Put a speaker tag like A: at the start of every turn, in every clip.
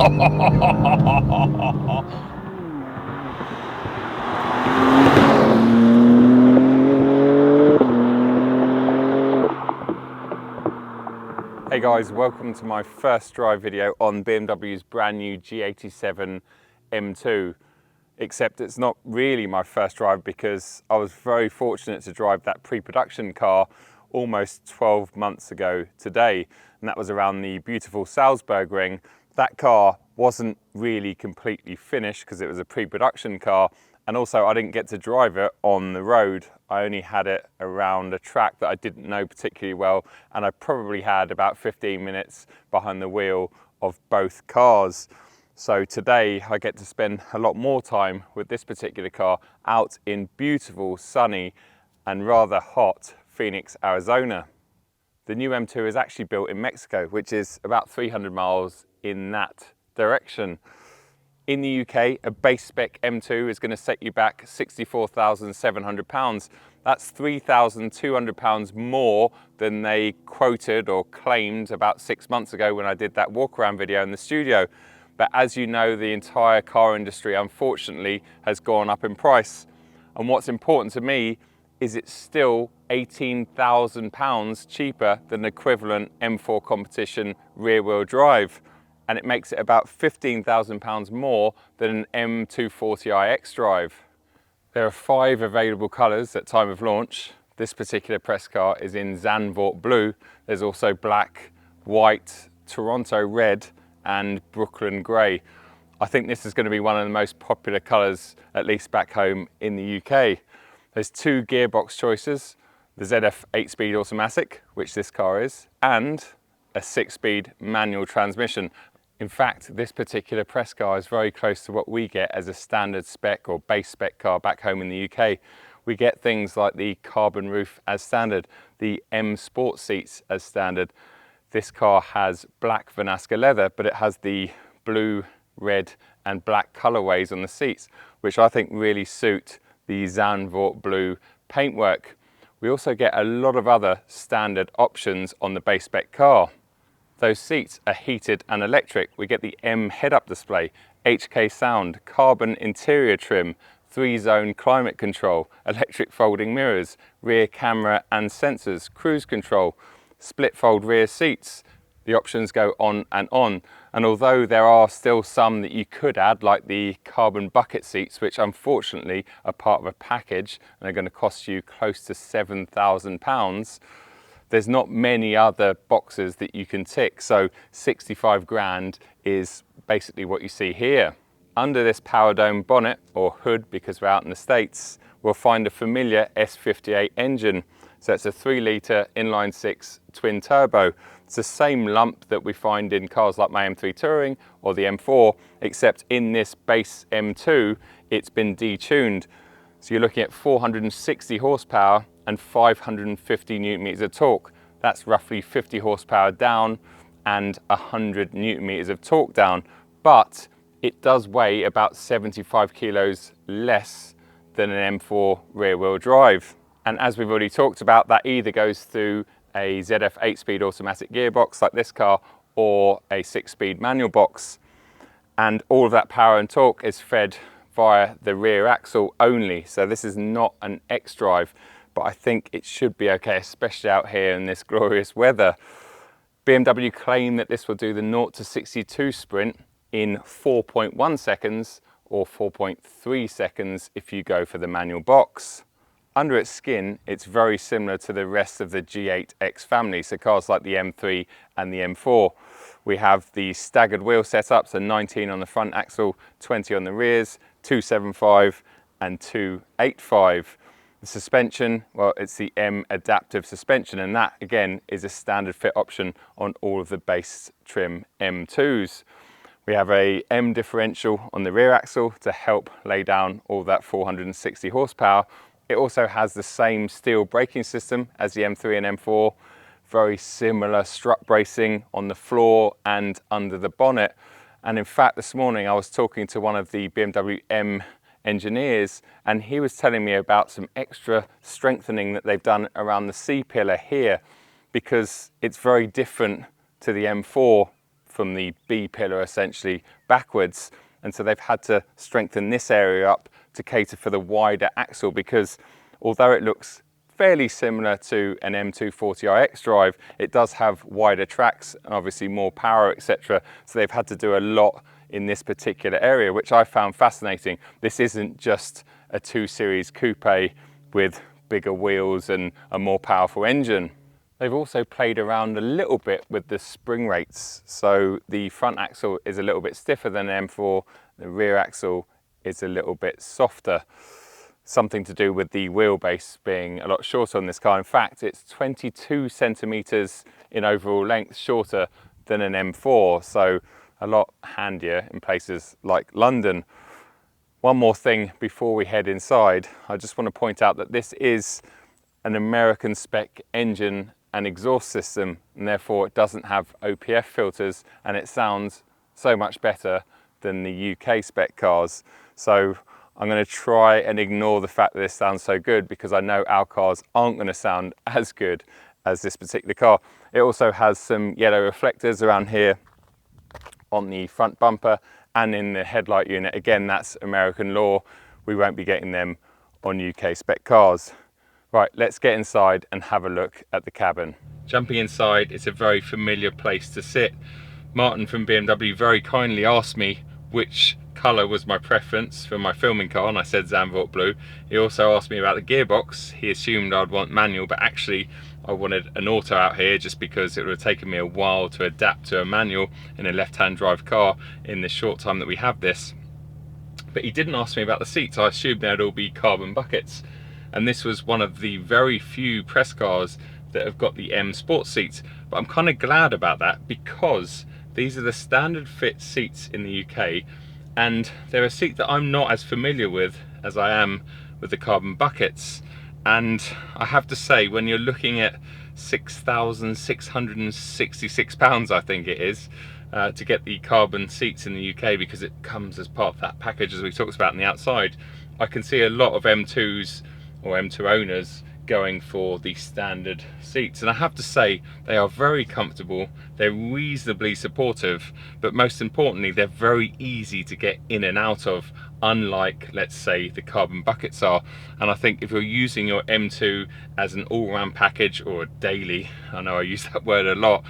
A: Hey guys, welcome to my first drive video on BMW's brand new G87 M2. Except it's not really my first drive because I was very fortunate to drive that pre-production car almost 12 months ago today, and that was around the beautiful Salzburg ring. That car wasn't really completely finished because it was a pre-production car, and also I didn't get to drive it on the road. I only had it around a track that I didn't know particularly well, and I probably had about 15 minutes behind the wheel of both cars. So today I get to spend a lot more time with this particular car out in beautiful, sunny and rather hot Phoenix, Arizona. The new M2 is actually built in Mexico, which is about 300 miles in that direction. In the UK, a base spec M2 is going to set you back £64,700. That's £3,200 more than they quoted or claimed about 6 months ago when I did that walk around video in the studio. But as you know, the entire car industry, unfortunately, has gone up in price. And what's important to me is it's still £18,000 cheaper than the equivalent M4 competition rear-wheel drive. And it makes it about £15,000 more than an M240i X-Drive. There are 5 available colours at time of launch. This particular press car is in Zandvoort blue. There's also black, white, Toronto red, and Brooklyn grey. I think this is going to be one of the most popular colours, at least back home in the UK. There's 2 gearbox choices, the ZF 8-speed automatic, which this car is, and a 6-speed manual transmission. In fact, this particular press car is very close to what we get as a standard spec or base spec car back home in the UK. We get things like the carbon roof as standard, the M Sport seats as standard. This car has black Vernasca leather, but it has the blue, red and black colorways on the seats, which I think really suit the Zandvoort blue paintwork. We also get a lot of other standard options on the base spec car. Those seats are heated and electric. We get the M head-up display, HK sound, carbon interior trim, 3-zone climate control, electric folding mirrors, rear camera and sensors, cruise control, split fold rear seats. The options go on, and although there are still some that you could add, like the carbon bucket seats, which unfortunately are part of a package and are going to cost you close to £7,000, there's not many other boxes that you can tick, so 65 grand is basically what you see here. Under this power dome bonnet, or hood because we're out in the States, we'll find a familiar S58 engine. So it's a 3-litre inline-6 twin turbo. It's the same lump that we find in cars like my M3 Touring or the M4, except in this base M2, it's been detuned. So you're looking at 460 horsepower and 550 newton meters of torque. That's roughly 50 horsepower down and 100 newton meters of torque down. But it does weigh about 75 kilos less than an M4 rear-wheel drive. And as we've already talked about, that either goes through a ZF 8-speed automatic gearbox like this car or a 6-speed manual box. And all of that power and torque is fed via the rear axle only. So this is not an X-Drive, but I think it should be okay, especially out here in this glorious weather. BMW claim that this will do the 0 to 62 sprint in 4.1 seconds or 4.3 seconds if you go for the manual box. Under its skin, it's very similar to the rest of the G8X family, so cars like the M3 and the M4. We have the staggered wheel setup, so 19 on the front axle, 20 on the rears, 275 and 285. The suspension, well, it's the M adaptive suspension, and that again is a standard fit option on all of the base trim M2s. We have a M differential on the rear axle to help lay down all that 460 horsepower. It also has the same steel braking system as the M3 and M4, very similar strut bracing on the floor and under the bonnet. And in fact, this morning I was talking to one of the BMW M engineers, and he was telling me about some extra strengthening that they've done around the C-pillar here, because it's very different to the M4 from the B pillar essentially backwards. And so they've had to strengthen this area up to cater for the wider axle, because although it looks fairly similar to an M2 40iX drive, it does have wider tracks and obviously more power, etc. So they've had to do a lot in this particular area, which I found fascinating. This isn't just a 2 Series coupe with bigger wheels and a more powerful engine. They've also played around a little bit with the spring rates. So the front axle is a little bit stiffer than an M4, the rear axle is a little bit softer. Something to do with the wheelbase being a lot shorter on this car. In fact, it's 22 centimeters in overall length shorter than an M4, so a lot handier in places like London. One more thing before we head inside, I just want to point out that this is an American spec engine and exhaust system, and therefore it doesn't have OPF filters, and it sounds so much better than the UK spec cars. So I'm going to try and ignore the fact that this sounds so good, because I know our cars aren't going to sound as good as this particular car. It also has some yellow reflectors around here on the front bumper and in the headlight unit. Again, that's American law. We won't be getting them on UK spec cars. Right, let's get inside and have a look at the cabin. Jumping inside, it's a very familiar place to sit. Martin from BMW very kindly asked me which colour was my preference for my filming car, and I said Zandvoort blue. He also asked me about the gearbox. He assumed I'd want manual, but actually I wanted an auto out here, just because it would have taken me a while to adapt to a manual in a left-hand drive car in the short time that we have this. But he didn't ask me about the seats. I assumed they'd all be carbon buckets, and this was one of the very few press cars that have got the M Sport seats. But I'm kind of glad about that, because these are the standard fit seats in the UK, and they're a seat that I'm not as familiar with as I am with the carbon buckets. And I have to say, when you're looking at £6,666, I think it is, to get the carbon seats in the UK, because it comes as part of that package as we talked about on the outside, I can see a lot of M2s or M2 owners going for the standard seats, and I have to say they are very comfortable, they're reasonably supportive, but most importantly they're very easy to get in and out of, unlike, let's say, the carbon buckets are. And I think if you're using your M2 as an all-round package, or a daily, I know I use that word a lot,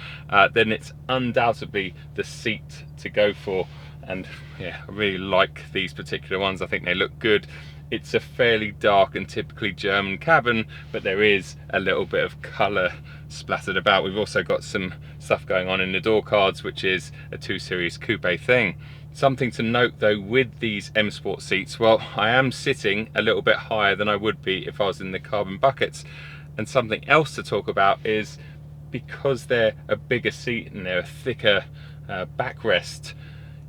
A: then it's undoubtedly the seat to go for. And yeah, I really like these particular ones. I think they look good. It's a fairly dark and typically German cabin, but there is a little bit of colour splattered about. We've also got some stuff going on in the door cards, which is a 2 Series coupe thing. Something to note though with these M Sport seats, well, I am sitting a little bit higher than I would be if I was in the carbon buckets. And something else to talk about is, because they're a bigger seat and they're a thicker backrest,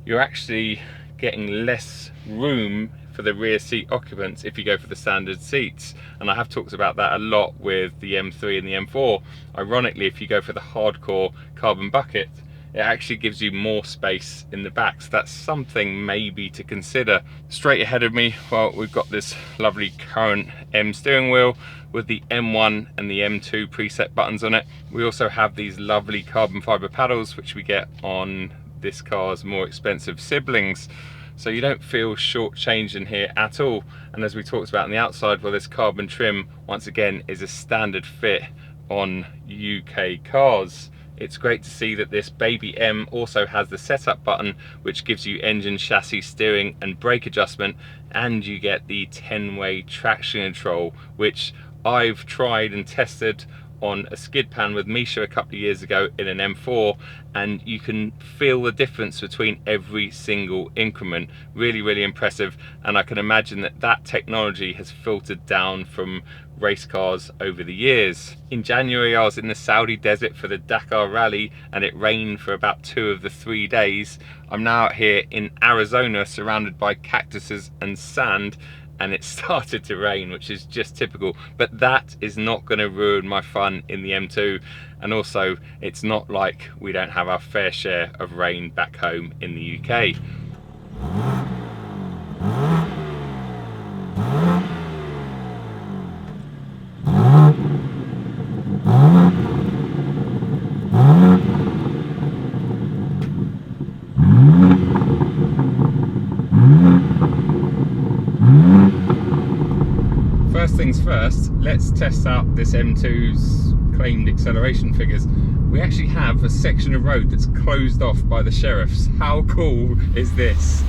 A: you're actually getting less room for the rear seat occupants if you go for the standard seats. And I have talked about that a lot with the M3 and the M4. Ironically, if you go for the hardcore carbon bucket, it actually gives you more space in the back, so that's something maybe to consider. Straight ahead of me, well, we've got this lovely current M steering wheel with the M1 and the M2 preset buttons on it. We also have these lovely carbon fiber paddles, which we get on this car's more expensive siblings, so you don't feel shortchanged in here at all. And as we talked about on the outside, well, this carbon trim once again is a standard fit on UK cars. It's great to see that this baby M also has the setup button, which gives you engine, chassis, steering and brake adjustment, and you get the 10-way traction control, which I've tried and tested on a skid pan with Misha a couple of years ago in an M4, and you can feel the difference between every single increment. Really, really impressive, and I can imagine that that technology has filtered down from race cars over the years. In January I was in the Saudi desert for the Dakar rally, and it rained for about 2 of the 3 days. I'm now out here in Arizona surrounded by cactuses and sand, and it started to rain, which is just typical, but that is not going to ruin my fun in the M2. And also, it's not like we don't have our fair share of rain back home in the UK. first, let's test out this M2's claimed acceleration figures. We actually have a section of road that's closed off by the sheriffs. How cool is this?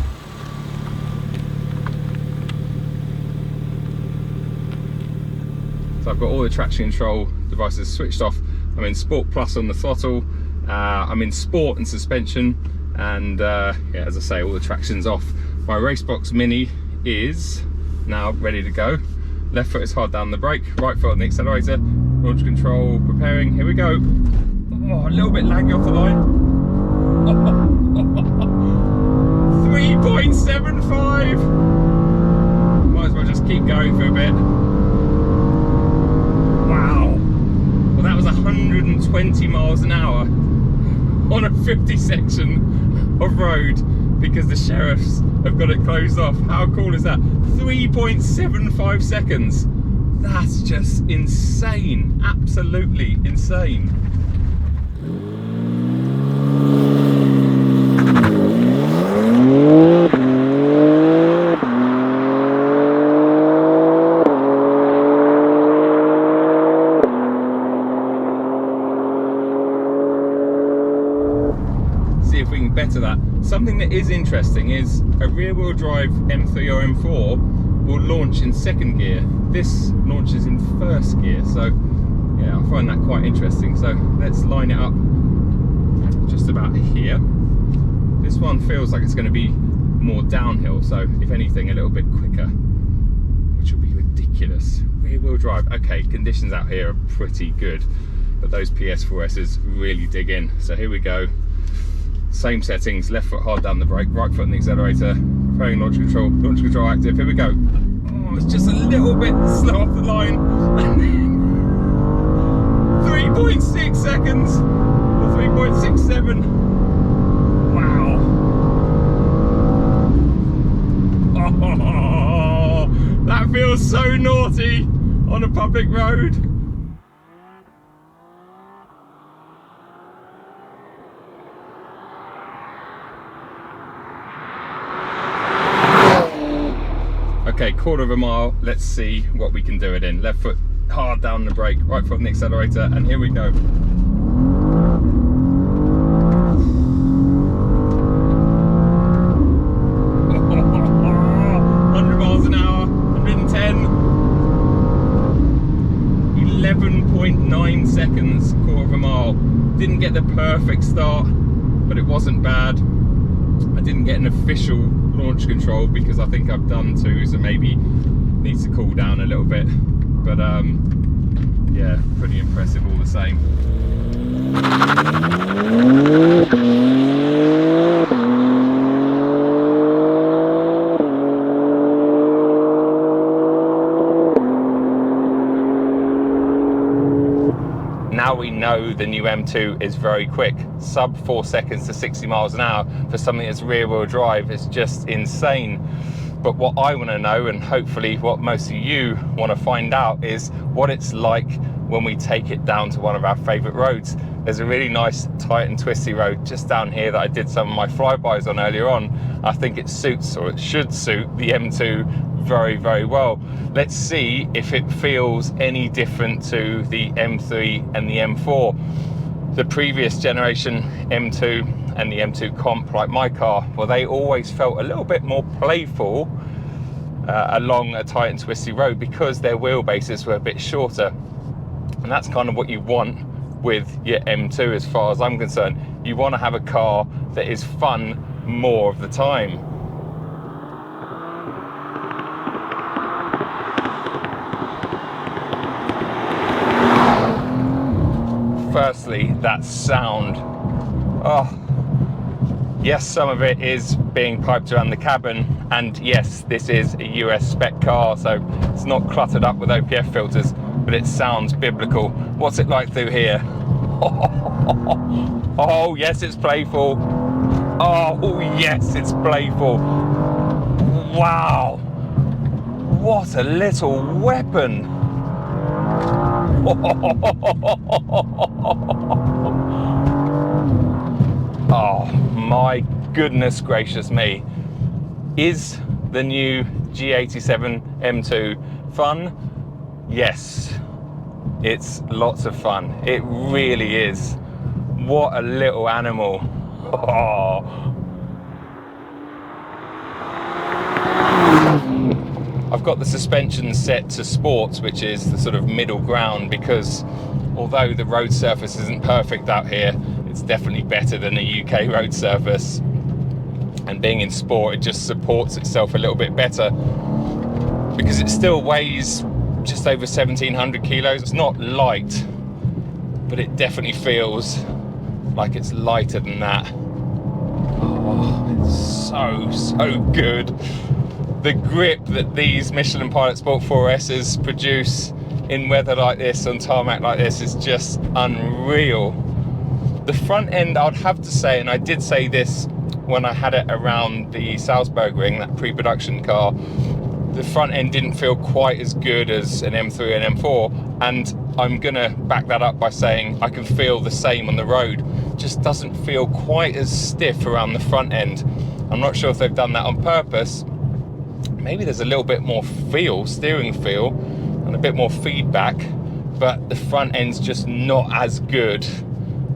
A: So I've got all the traction control devices switched off. I'm in Sport Plus on the throttle. I'm in Sport and suspension. And yeah, as I say, all the traction's off. My Racebox Mini is now ready to go. Left foot is hard down the brake, right foot on the accelerator. Launch control preparing. Here we go. Oh, a little bit laggy off the line. 3.75. Might as well just keep going for a bit. Wow. Well, that was 120 miles an hour on a 50 section of road because the sheriffs have got it closed off. How cool is that? 3.75 seconds. That's just insane. Absolutely insane. See if we can better that. Something that is interesting is a rear-wheel drive M3 or M4 will launch in second gear. This launches in first gear, so yeah, I find that quite interesting. So let's line it up just about here. This one feels like it's going to be more downhill, so if anything a little bit quicker, which will be ridiculous. Rear-wheel drive, okay, conditions out here are pretty good, but those PS4Ss really dig in. So here we go. Same settings, left foot hard down the brake, right foot on the accelerator, preparing launch control active, here we go. Oh, it's just a little bit slow off the line. 3.6 seconds, or 3.67. Wow. Oh, that feels so naughty on a public road. Okay, quarter of a mile, let's see what we can do it in. Left foot hard down the brake, right foot on the accelerator, and here we go. 100 miles an hour, 110. 11.9 seconds, quarter of a mile. Didn't get the perfect start, but it wasn't bad. I didn't get an official launch control because I think I've done two, so maybe needs to cool down a little bit, but yeah, pretty impressive all the same. Now we know the new M2 is very quick. Sub 4 seconds to 60 miles an hour for something that's rear-wheel drive is just insane. But what I want to know, and hopefully what most of you want to find out, is what it's like when we take it down to one of our favourite roads. There's a really nice tight and twisty road just down here that I did some of my flybys on earlier on. I think it suits, or it should suit, the M2 very, very well. Let's see if it feels any different to the M3 and the M4. The previous generation M2 and the M2 Comp, like my car, well, they always felt a little bit more playful along a tight and twisty road because their wheelbases were a bit shorter. And that's kind of what you want with your M2 as far as I'm concerned. You want to have a car that is fun more of the time. Firstly, that sound. Oh, yes, some of it is being piped around the cabin, and yes, this is a US spec car, so it's not cluttered up with OPF filters, but it sounds biblical. What's it like through here? Oh, yes, it's playful. Oh, yes, it's playful. Wow, what a little weapon. Oh my goodness gracious me. Is the new G87 M2 fun? Yes, it's lots of fun. It really is. What a little animal. Oh. I've got the suspension set to sports, which is the sort of middle ground, because although the road surface isn't perfect out here, it's definitely better than a UK road surface. And being in sport, it just supports itself a little bit better, because it still weighs just over 1,700 kilos. It's not light, but it definitely feels like it's lighter than that. Oh, it's so good. The grip that these Michelin Pilot Sport 4S's produce in weather like this, on tarmac like this, is just unreal. The front end, I'd have to say, and I did say this when I had it around the Salzburg ring, that pre-production car, the front end didn't feel quite as good as an M3 and M4, and I'm gonna back that up by saying I can feel the same on the road. Just doesn't feel quite as stiff around the front end. I'm not sure if they've done that on purpose. Maybe there's a little bit more feel, steering feel, and a bit more feedback, but the front end's just not as good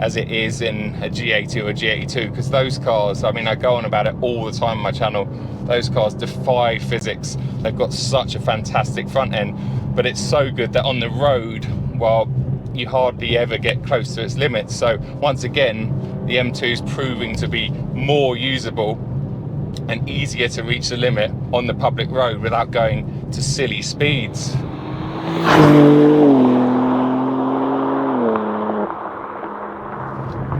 A: as it is in a G80 or a G82, because those cars, I mean, I go on about it all the time on my channel, those cars defy physics. They've got such a fantastic front end, but it's so good that on the road, well, you hardly ever get close to its limits. So once again, the M2 is proving to be more usable and easier to reach the limit on the public road without going to silly speeds.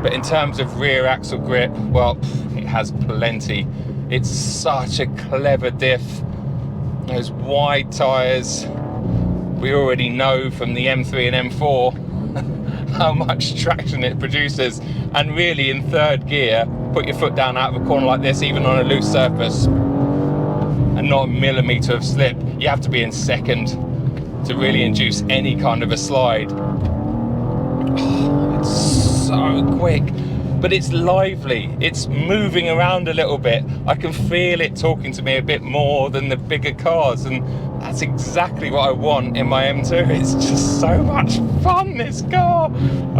A: But in terms of rear axle grip, well, it has plenty. It's such a clever diff. Those wide tyres, we already know from the M3 and M4 how much traction it produces. And really in third gear, put your foot down out of a corner like this, even on a loose surface, and not a millimetre of slip. You have to be in second to really induce any kind of a slide. Oh, it's so quick, but it's lively. It's moving around a little bit. I can feel it talking to me a bit more than the bigger cars, and that's exactly what I want in my M2. It's just so much fun, this car.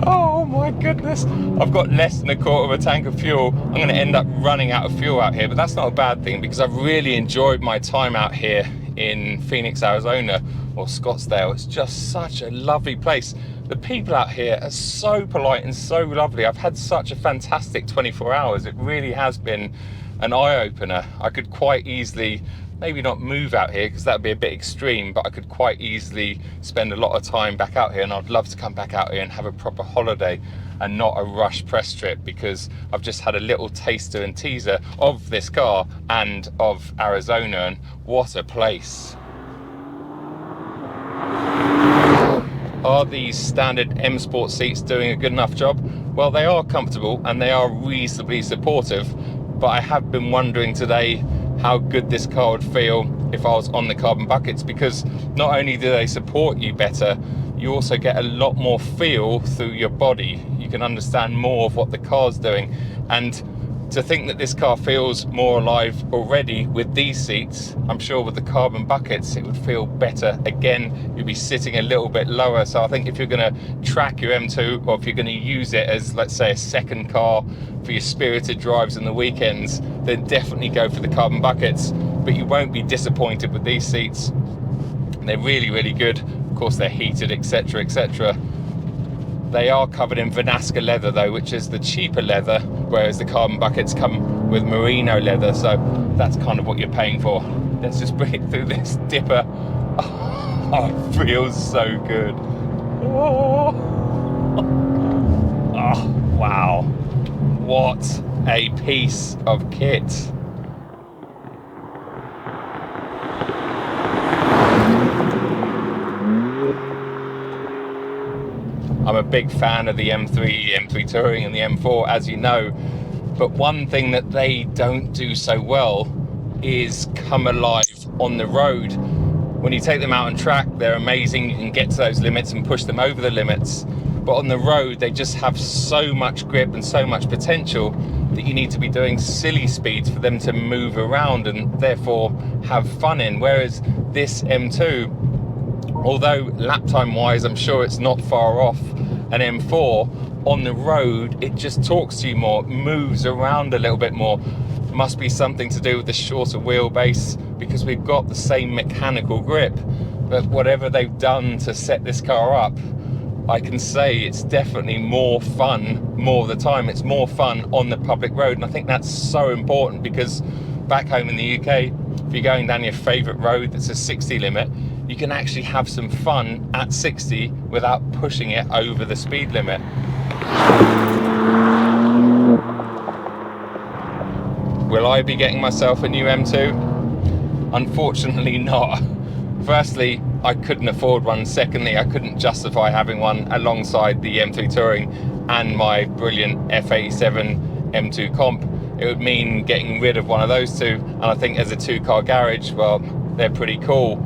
A: Oh my goodness. I've got less than a quarter of a tank of fuel. I'm going to end up running out of fuel out here, but that's not a bad thing, because I've really enjoyed my time out here in Phoenix, Arizona, or Scottsdale. It's just such a lovely place. The people out here are so polite and so lovely. I've had such a fantastic 24 hours. It really has been an eye-opener. I could quite easily, maybe not move out here because that would be a bit extreme, but I could quite easily spend a lot of time back out here, and I'd love to come back out here and have a proper holiday and not a rush press trip, because I've just had a little taster and teaser of this car and of Arizona, and what a place. Are these standard M Sport seats doing a good enough job? Well, they are comfortable and they are reasonably supportive, but I have been wondering today how good this car would feel if I was on the carbon buckets, because not only do they support you better, you also get a lot more feel through your body. You can understand more of what the car's doing, and to think that this car feels more alive already with these seats, I'm sure with the carbon buckets it would feel better. Again, you'll be sitting a little bit lower, so I think if you're going to track your M2, or if you're going to use it as, let's say, a second car for your spirited drives in the weekends, then definitely go for the carbon buckets. But you won't be disappointed with these seats. They're really, really good. Of course, they're heated, etc., etc. They are covered in Venasca leather though, which is the cheaper leather, whereas the carbon buckets come with merino leather, so that's kind of what you're paying for. Let's just bring it through this dipper. Oh, it feels so good. Oh, oh wow. What a piece of kit. I'm a big fan of the M3 Touring and the M4, as you know, but one thing that they don't do so well is come alive on the road. When you take them out on track, they're amazing. You can get to those limits and push them over the limits, but on the road they just have so much grip and so much potential that you need to be doing silly speeds for them to move around and therefore have fun in. Whereas this M2 Although lap time wise, I'm sure it's not far off an M4, on the road, it just talks to you more, it moves around a little bit more. Must be something to do with the shorter wheelbase, because we've got the same mechanical grip. But whatever they've done to set this car up, I can say it's definitely more fun more of the time. It's more fun on the public road, and I think that's so important, because back home in the UK, if you're going down your favourite road that's a 60 limit, you can actually have some fun at 60 without pushing it over the speed limit. Will I be getting myself a new M2? Unfortunately not. Firstly, I couldn't afford one. Secondly, I couldn't justify having one alongside the M3 Touring and my brilliant F87 M2 comp. It would mean getting rid of one of those two, and I think as a two-car garage, well, they're pretty cool.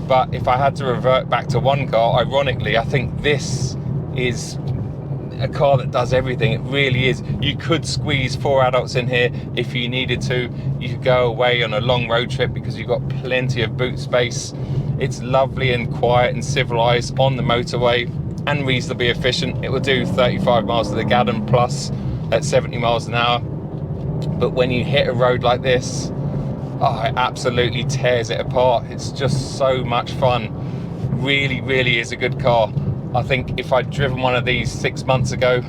A: But if I had to revert back to one car, ironically, I think this is a car that does everything. It really is. You could squeeze 4 adults in here if you needed to. You could go away on a long road trip because you've got plenty of boot space. It's lovely and quiet and civilized on the motorway and reasonably efficient. It will do 35 miles to the gallon plus at 70 miles an hour. But when you hit a road like this, oh, it absolutely tears it apart. It's just so much fun. Really, really is a good car. I think if I'd driven one of these 6 months ago,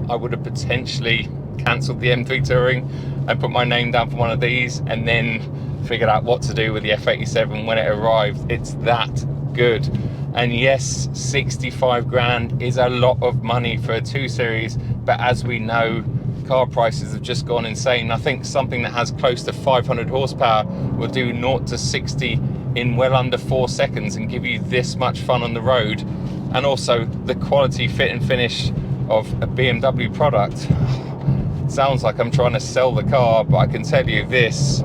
A: I would have potentially cancelled the M3 Touring and put my name down for one of these, and then figured out what to do with the F87 when it arrived. It's that good. And yes, 65 grand is a lot of money for a 2 Series, but as we know, car prices have just gone insane. I think something that has close to 500 horsepower will do 0 to 60 in well under 4 seconds and give you this much fun on the road. And also the quality, fit and finish of a BMW product. It sounds like I'm trying to sell the car, but I can tell you this,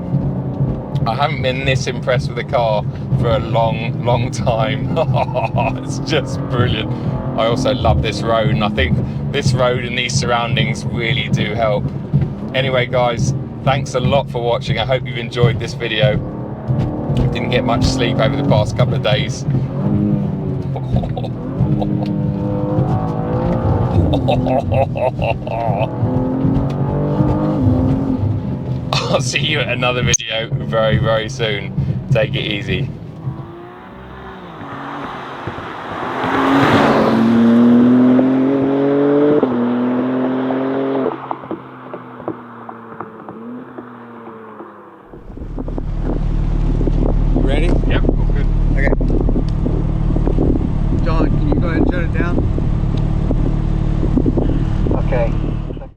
A: I haven't been this impressed with a car for a long, long time. It's just brilliant. I also love this road, and I think this road and these surroundings really do help. Anyway guys, thanks a lot for watching. I hope you've enjoyed this video. Didn't get much sleep over the past couple of days. I'll see you at another video very, very soon. Take it easy.